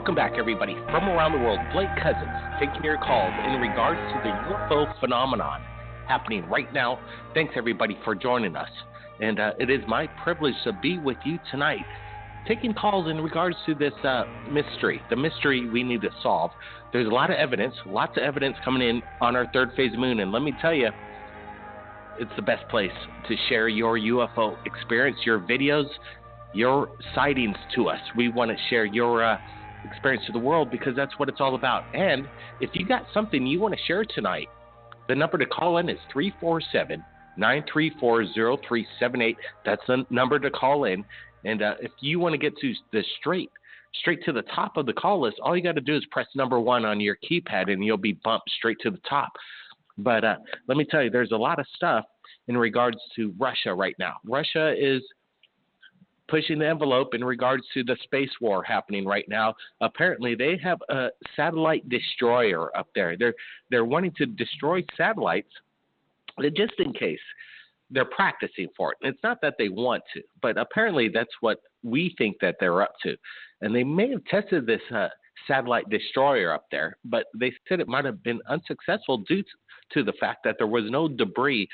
Welcome back, everybody, from around the world. Blake Cousins taking your calls in regards to the UFO phenomenon happening right now. Thanks, everybody, for joining us. And it is my privilege to be with you tonight, taking calls in regards to this mystery, the mystery we need to solve. There's a lot of evidence, lots of evidence coming in on our third phase moon. And let me tell you, it's the best place to share your UFO experience, your videos, your sightings to us. We want to share your experience to the world because that's what it's all about. And if you got something you want to share tonight, the number to call in is 347-934-0378. That's the number to call in. And if you want to get to the straight to the top of the call list, all you got to do is press number 1 on your keypad and you'll be bumped straight to the top. But let me tell you, there's a lot of stuff in regards to Russia right now. Russia is pushing the envelope in regards to the space war happening right now. Apparently, they have a satellite destroyer up there. They're wanting to destroy satellites just in case. They're practicing for it. And it's not that they want to, but apparently that's what we think that they're up to. And they may have tested this satellite destroyer up there, but they said it might have been unsuccessful due to the fact that there was no debris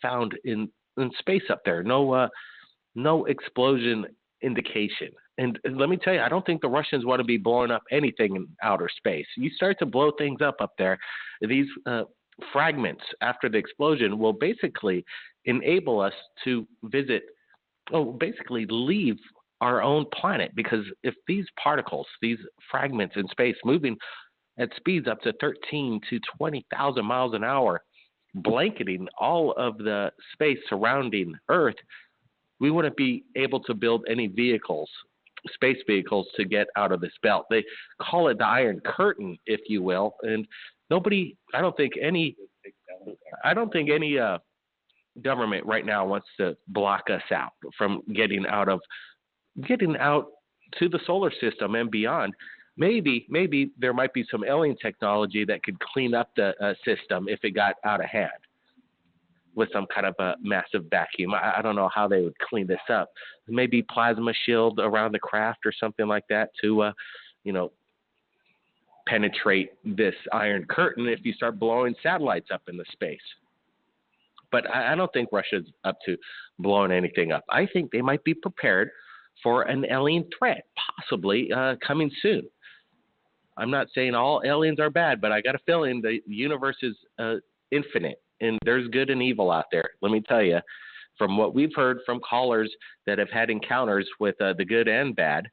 found in space up there, no explosion indication. And let me tell you, I don't think the Russians want to be blowing up anything in outer space. You start to blow things up there, these fragments after the explosion will basically enable us to leave our own planet, because if these particles, these fragments in space moving at speeds up to 13 to 20,000 miles an hour, blanketing all of the space surrounding Earth, we wouldn't be able to build any vehicles, space vehicles, to get out of this belt. They call it the Iron Curtain, if you will, and I don't think any government right now wants to block us out from getting out to the solar system and beyond. Maybe there might be some alien technology that could clean up the system if it got out of hand with some kind of a massive vacuum. I don't know how they would clean this up. Maybe plasma shield around the craft or something like that to, penetrate this Iron Curtain if you start blowing satellites up into space. But I don't think Russia's up to blowing anything up. I think they might be prepared for an alien threat, possibly coming soon. I'm not saying all aliens are bad, but I got a feeling the universe is infinite, and there's good and evil out there. Let me tell you, from what we've heard from callers that have had encounters with the good and bad,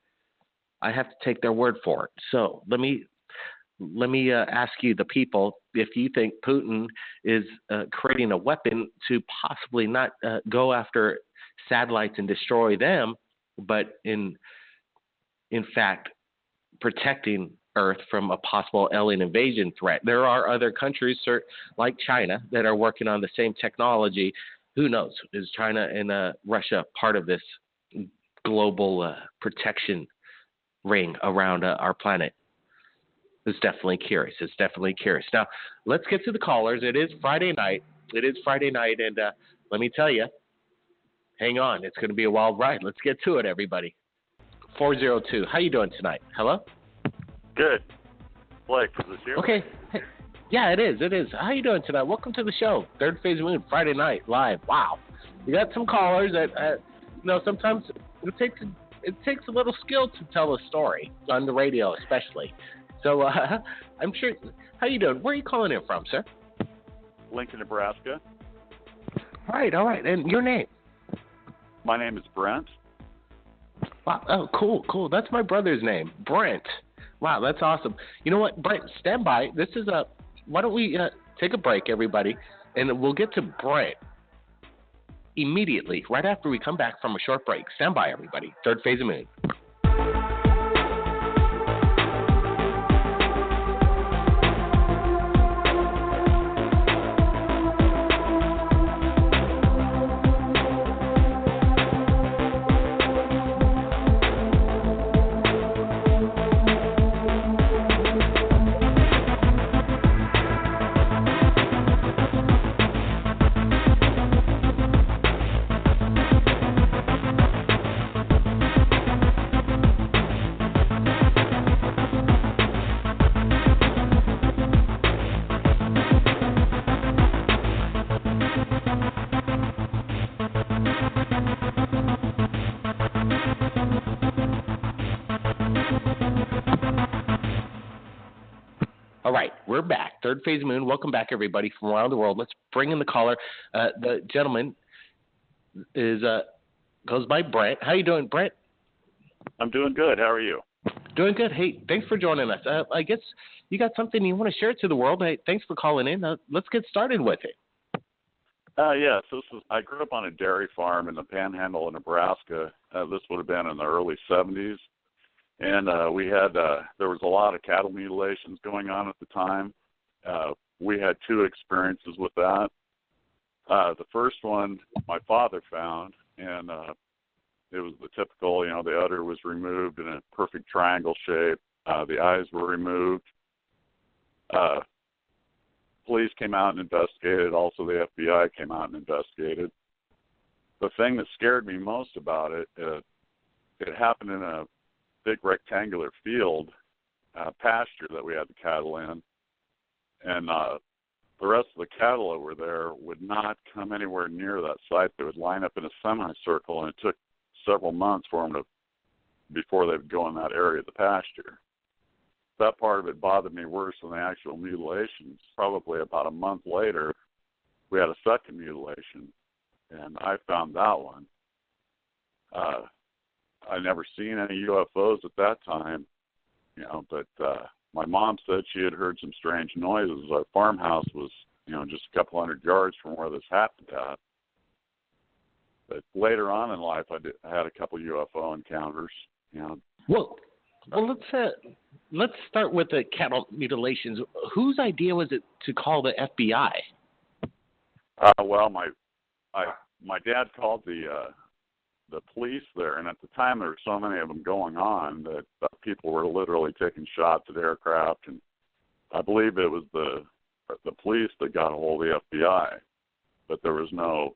I have to take their word for it. So let me ask you, the people, if you think Putin is creating a weapon to possibly not go after satellites and destroy them, but in fact protecting Earth from a possible alien invasion threat. There are other countries like China that are working on the same technology. Who knows? Is China and Russia part of this global protection ring around our planet? It's definitely curious. Now, let's get to the callers. It is Friday night, and let me tell you, hang on. It's going to be a wild ride. Let's get to it, everybody. 402. How you doing tonight? Hello? Good. Blake, is this you? Okay. Hey, yeah, it is. How you doing tonight? Welcome to the show. Third Phase Moon, Friday night, live. Wow. We got some callers that, sometimes it takes a little skill to tell a story on the radio, especially. So I'm sure. How you doing? Where are you calling in from, sir? Lincoln, Nebraska. All right. And your name? My name is Brent. Wow. Oh, cool. That's my brother's name, Brent. Wow, that's awesome. You know what, Brent? Stand by. Why don't we take a break, everybody, and we'll get to Brent immediately, right after we come back from a short break. Stand by, everybody. Third Phase of Moon. We're back. Third Phase of Moon. Welcome back, everybody from around the world. Let's bring in the caller. The gentleman is goes by Brent. How you doing, Brent? I'm doing good. How are you? Doing good. Hey, thanks for joining us. I guess you got something you want to share to the world. Hey, thanks for calling in. Let's get started with it. Yes, I grew up on a dairy farm in the Panhandle of Nebraska. This would have been in the early 70s. And we had there was a lot of cattle mutilations going on at the time. We had 2 experiences with that. The first one my father found, and it was the typical, the udder was removed in a perfect triangle shape. The eyes were removed. Police came out and investigated. Also, the FBI came out and investigated. The thing that scared me most about it, it happened in a big rectangular field, pasture that we had the cattle in. And the rest of the cattle that were there would not come anywhere near that site. They would line up in a semicircle, and it took several months for them before they would go in that area of the pasture. That part of it bothered me worse than the actual mutilations. Probably about a month later, we had a second mutilation, and I found that one. I never seen any UFOs at that time, but my mom said she had heard some strange noises. Our farmhouse was, just a couple hundred yards from where this happened at. But later on in life, I had a couple UFO encounters. Well, let's start with the cattle mutilations. Whose idea was it to call the FBI? Well, my dad called the police there, and at the time there were so many of them going on that people were literally taking shots at aircraft, and I believe it was the police that got a hold of the FBI, but there was no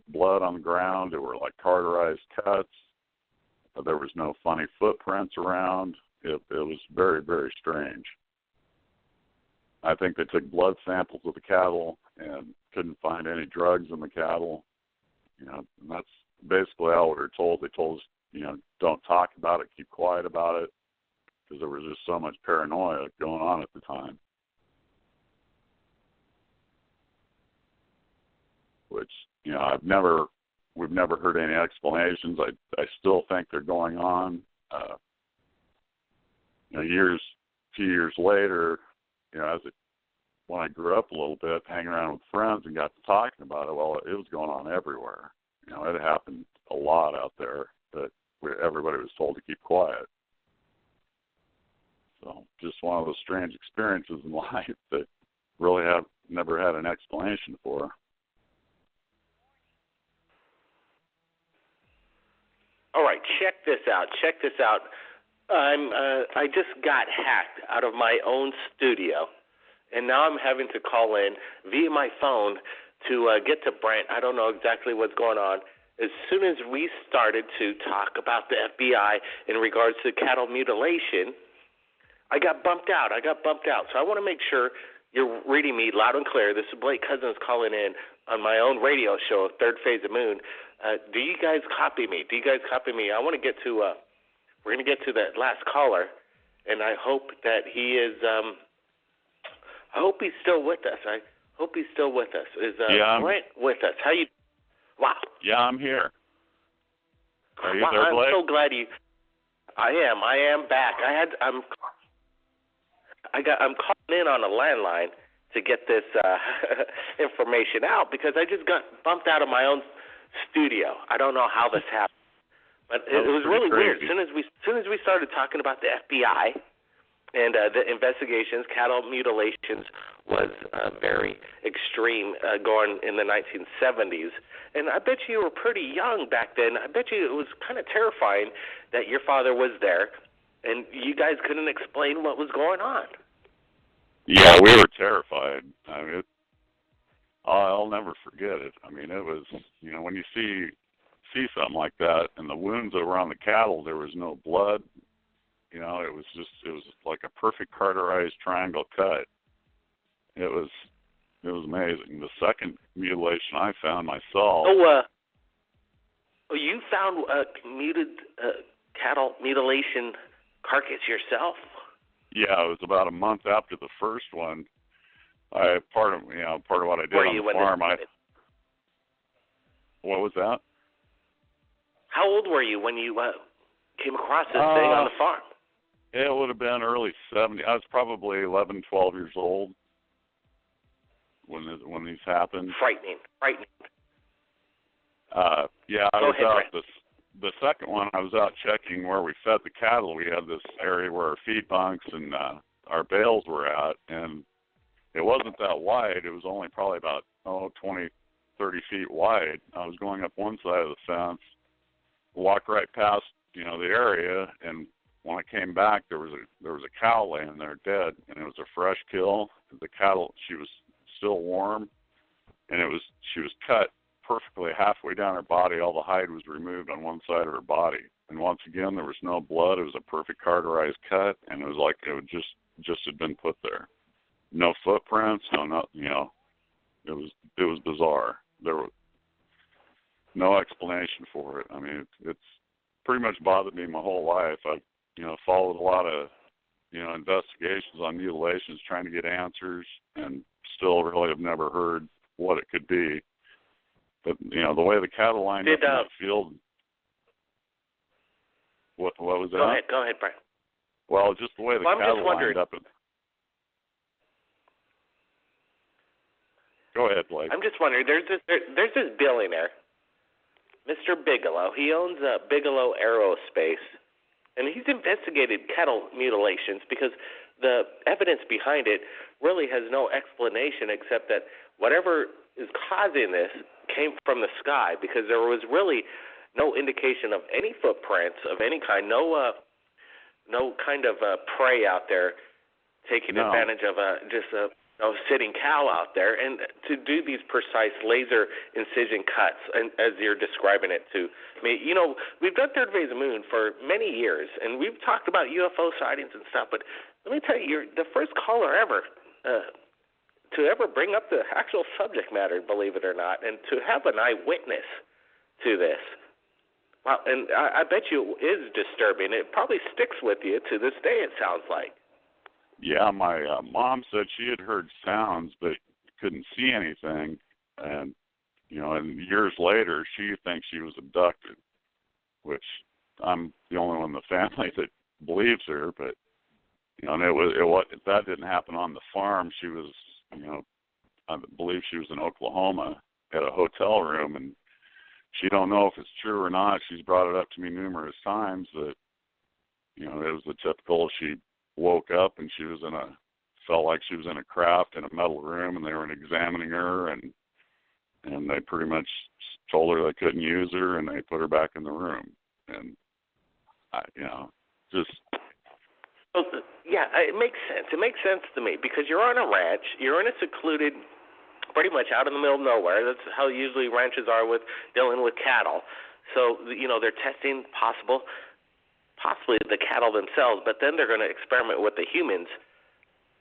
blood on the ground. There were cauterized cuts. There was no funny footprints around. It was very, very strange. I think they took blood samples of the cattle and couldn't find any drugs in the cattle. And that's basically all we were told. They told us, don't talk about it, keep quiet about it, because there was just so much paranoia going on at the time. Which, we've never heard any explanations. I still think they're going on. Few years later, when I grew up a little bit, hanging around with friends and got to talking about it, well, it was going on everywhere. It happened a lot out there, but everybody was told to keep quiet. So just one of those strange experiences in life that really have never had an explanation for. All right, check this out. I just got hacked out of my own studio, and now I'm having to call in via my phone to get to Brent. I don't know exactly what's going on. As soon as we started to talk about the FBI in regards to cattle mutilation, I got bumped out. So I want to make sure you're reading me loud and clear. This is Blake Cousins calling in on my own radio show, Third Phase of Moon. Do you guys copy me? I want to get to, we're going to get to that last caller, and I hope that he is, I hope he's still with us. Is Brent with us? How you? Wow. Yeah, I'm here. Are you wow, there, Blake? I'm so glad you. I am back. I'm calling in on a landline to get this information out because I just got bumped out of my own studio. I don't know how this happened, but it was really weird. As soon as we started talking about the FBI and the investigations, cattle mutilations was very extreme going in the 1970s. And I bet you were pretty young back then. I bet you it was kind of terrifying that your father was there and you guys couldn't explain what was going on. Yeah, we were terrified. I mean, I'll never forget it. I mean, it was, when you see something like that, and the wounds that were on the cattle, there was no blood. It was like a perfect cauterized triangle cut. It was amazing. The second mutilation I found myself. You found a cattle mutilation carcass yourself? Yeah, it was about a month after the first one. Part of what I did on the farm. What was that? How old were you when you came across this thing on the farm? It would have been early 70s. I was probably 11, 12 years old when these happened. Frightening. Yeah, I was out the second one. I was out checking where we fed the cattle. We had this area where our feed bunks and our bales were at, and it wasn't that wide. It was only probably about 20, 30 feet wide. I was going up one side of the fence, walked right past the area, and when I came back, there was a cow laying there dead, and it was a fresh kill. The cattle, she was still warm, and she was cut perfectly halfway down her body. All the hide was removed on one side of her body, and once again, there was no blood. It was a perfect cauterized cut, and it was like it just had been put there. No footprints, it was bizarre. There was no explanation for it. I mean, it's pretty much bothered me my whole life. I've followed a lot of investigations on mutilations, trying to get answers, and still really have never heard what it could be. But the way the cattle lined up in that field. What was that? Go ahead, Brian. Well, just the way the cattle lined up. Go ahead, Blake. I'm just wondering. There's this billionaire, Mr. Bigelow. He owns Bigelow Aerospace, and he's investigated cattle mutilations because the evidence behind it really has no explanation except that whatever is causing this came from the sky, because there was really no indication of any footprints of any kind, no kind of prey out there taking advantage of just a sitting cow out there, and to do these precise laser incision cuts, and as you're describing it to me, we've done Third Phase of Moon for many years, and we've talked about UFO sightings and stuff, but let me tell you, you're the first caller ever to ever bring up the actual subject matter, believe it or not, and to have an eyewitness to this. Wow, and I bet you it is disturbing. It probably sticks with you to this day, it sounds like. Yeah, my mom said she had heard sounds but couldn't see anything, and and years later she thinks she was abducted, which I'm the only one in the family that believes her. But and that didn't happen on the farm. She was, I believe she was in Oklahoma at a hotel room, and she don't know if it's true or not. She's brought it up to me numerous times that it was the typical. She woke up and felt like she was in a craft in a metal room, and they were examining her, and they pretty much told her they couldn't use her, and they put her back in the room. And yeah, it makes sense. It makes sense to me, because you're on a ranch, you're in a secluded, pretty much out in the middle of nowhere. That's how usually ranches are with dealing with cattle. So they're testing possibly the cattle themselves, but then they're going to experiment with the humans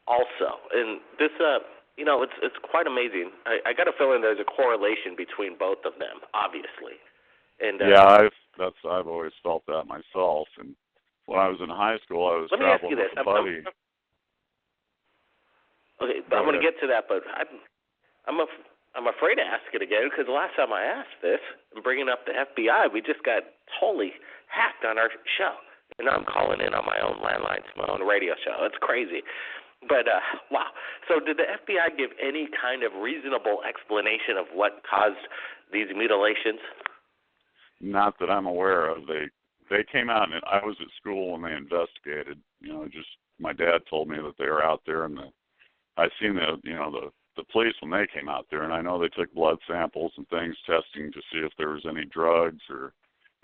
also. And this, it's quite amazing. I got a feeling there's a correlation between both of them, obviously. And yeah, I've always felt that myself. And when I was in high school, I was traveling with a buddy. Okay, but I'm going to get to that, but I'm afraid to ask it again, because the last time I asked this, and bringing up the FBI, we just got totally hacked on our show. And now I'm calling in on my own landline to my own radio show. It's crazy. But, wow. So did the FBI give any kind of reasonable explanation of what caused these mutilations? Not that I'm aware of. They came out, and I was at school when they investigated. Just my dad told me that they were out there, and I seen the police when they came out there, and I know they took blood samples and things, testing to see if there was any drugs or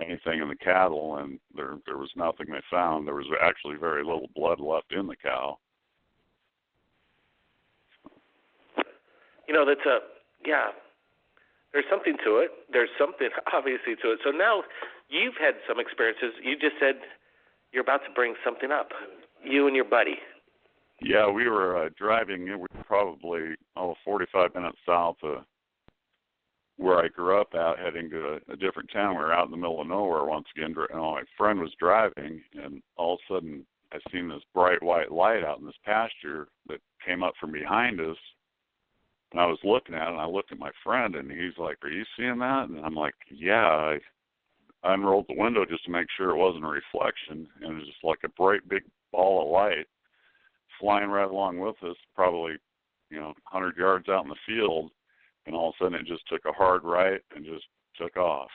anything in the cattle, and there was nothing they found. There was actually very little blood left in the cow. There's something to it. There's something obviously to it. So now you've had some experiences. You just said you're about to bring something up, you and your buddy. Yeah, we were driving. We were probably 45 minutes south of where I grew up at, heading to a different town. We were out in the middle of nowhere once again. My friend was driving, and all of a sudden I seen this bright white light out in this pasture that came up from behind us, And I was looking at it, and I looked at my friend, and he's like, "Are you seeing that?" And I'm like, "Yeah." I unrolled the window just to make sure it wasn't a reflection, and it was just like a bright big ball of light flying right along with us, probably 100 yards out in the field, and all of a sudden it just took a hard right and just took off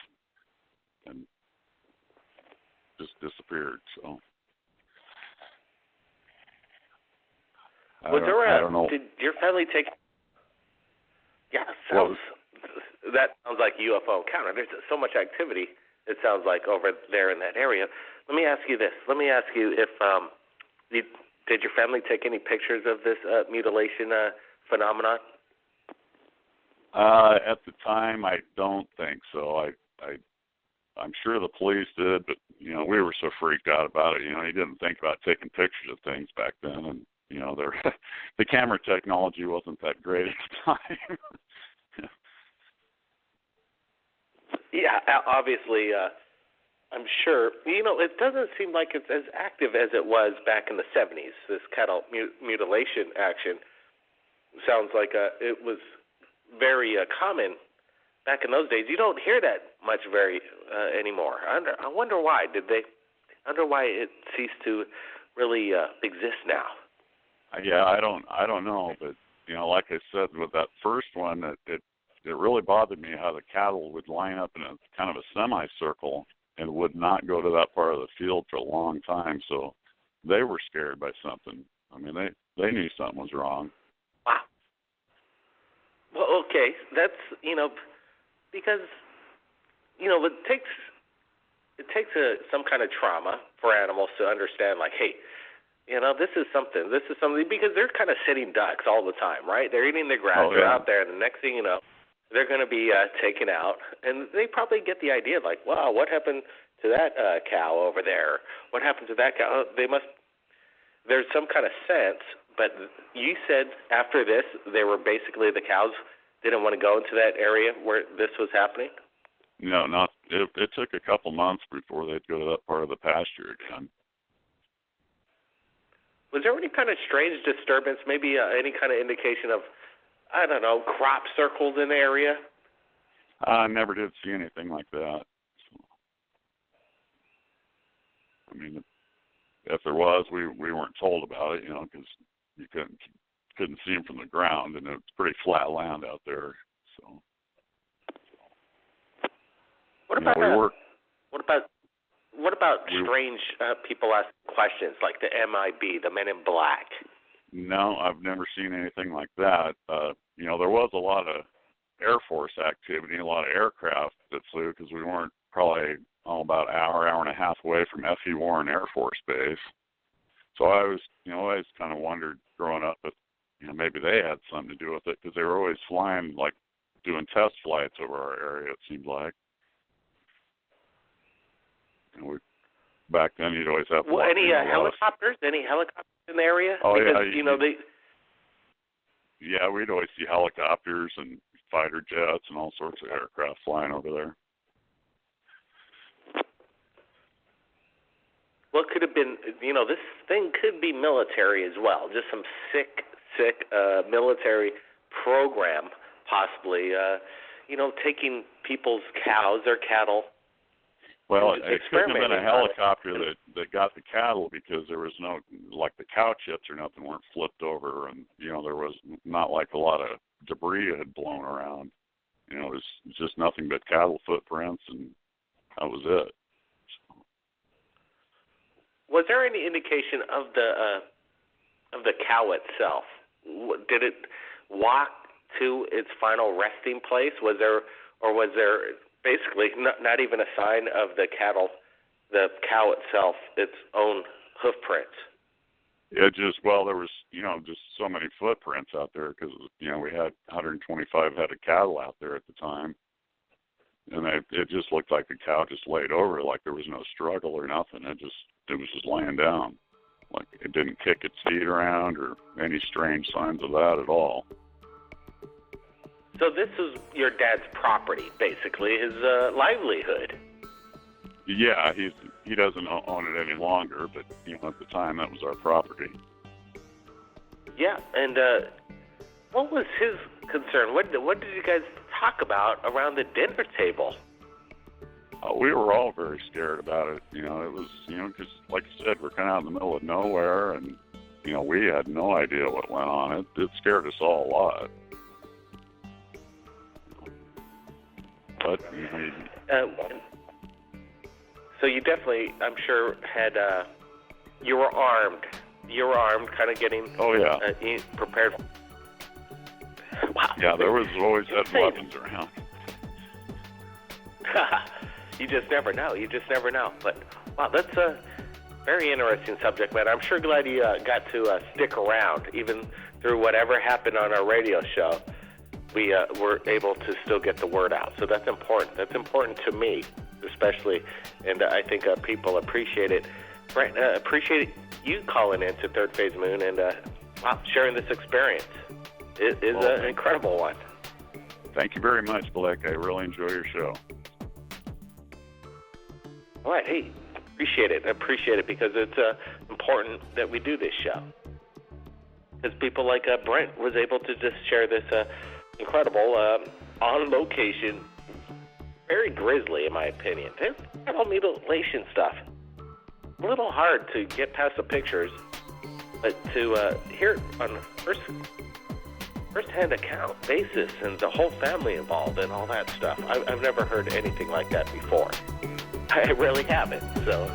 and just disappeared. So I don't know. Did your family take? Yeah, that sounds like a UFO encounter. There's so much activity. It sounds like over there in that area. Let me ask you this. Let me ask you if did your family take any pictures of this mutilation phenomenon? At the time, I don't think so. I'm sure the police did, but we were so freaked out about it. You didn't think about taking pictures of things back then, and the camera technology wasn't that great at the time. Yeah, obviously, I'm sure. It doesn't seem like it's as active as it was back in the 70s. This cattle mutilation action sounds like it was very common back in those days. You don't hear that much anymore. I wonder why. I wonder why it ceased to really exist now. Yeah, I don't know, but like I said, with that first one, it really bothered me how the cattle would line up in a kind of a semicircle and would not go to that part of the field for a long time. So they were scared by something. I mean, they knew something was wrong. Wow. Well, okay, that's because it takes some kind of trauma for animals to understand, like, hey, this is something, because they're kind of sitting ducks all the time, right? They're eating their grass, they're out there, and the next thing you know, they're going to be taken out, and they probably get the idea, like, wow, what happened to that cow over there? What happened to that cow? There's some kind of sense, but you said after this, the cows didn't want to go into that area where this was happening? No, it took a couple months before they'd go to that part of the pasture again. Was there any kind of strange disturbance, maybe any kind of indication of, I don't know, crop circles in the area? I never did see anything like that. So, I mean, if there was, we weren't told about it, because you couldn't see them from the ground, and it's pretty flat land out there. So, what about strange people ask questions like the MIB, the Men in Black? No, I've never seen anything like that. There was a lot of Air Force activity, a lot of aircraft that flew because we weren't probably about an hour and a half away from F.E. Warren Air Force Base. So I was, always kind of wondered growing up if, maybe they had something to do with it because they were always flying, like doing test flights over our area, it seemed like. Back then, you'd always have. Well, any helicopters? Any helicopters in the area? Oh, because, yeah. Yeah, we'd always see helicopters and fighter jets and all sorts of aircraft flying over there. Well, it could have been, this thing could be military as well. Just some sick military program, possibly. Taking people's cows or cattle. Well, it couldn't have been a helicopter that got the cattle because there was no, like the cow chips or nothing weren't flipped over, and there was not like a lot of debris had blown around. It was just nothing but cattle footprints, and that was it. So. Was there any indication of the cow itself? Did it walk to its final resting place? Was there basically not even a sign of the cow itself, its own hoof prints? There was, just so many footprints out there because, we had 125 head of cattle out there at the time. And it just looked like the cow just laid over, like there was no struggle or nothing. It was just laying down. Like it didn't kick its feet around or any strange signs of that at all. So this is your dad's property, basically, his livelihood. Yeah, he doesn't own it any longer, but at the time that was our property. Yeah, and what was his concerned, what did you guys talk about around the dinner table? We were all very scared about it. It was, because like I said, we're kind of out in the middle of nowhere, and, we had no idea what went on. It scared us all a lot. But, so you definitely, I'm sure, had, you were armed. You were armed, kind of getting prepared. Wow. Yeah, there was always had weapons around. You just never know. But, wow, that's a very interesting subject matter. I'm sure glad you got to stick around, even through whatever happened on our radio show. We were able to still get the word out. So that's important. That's important to me, especially, and I think people appreciate it. Brent, appreciate you calling in to Third Phase Moon and sharing this experience. It is an incredible one. Thank you very much, Blake. I really enjoy your show. All right. Hey, appreciate it because it's important that we do this show. Because people like Brent was able to just share this incredible, on location, very grisly in my opinion. All mutilation stuff. A little hard to get past the pictures, but to hear it on a first-hand account basis and the whole family involved and all that stuff. I've never heard anything like that before. I really haven't, so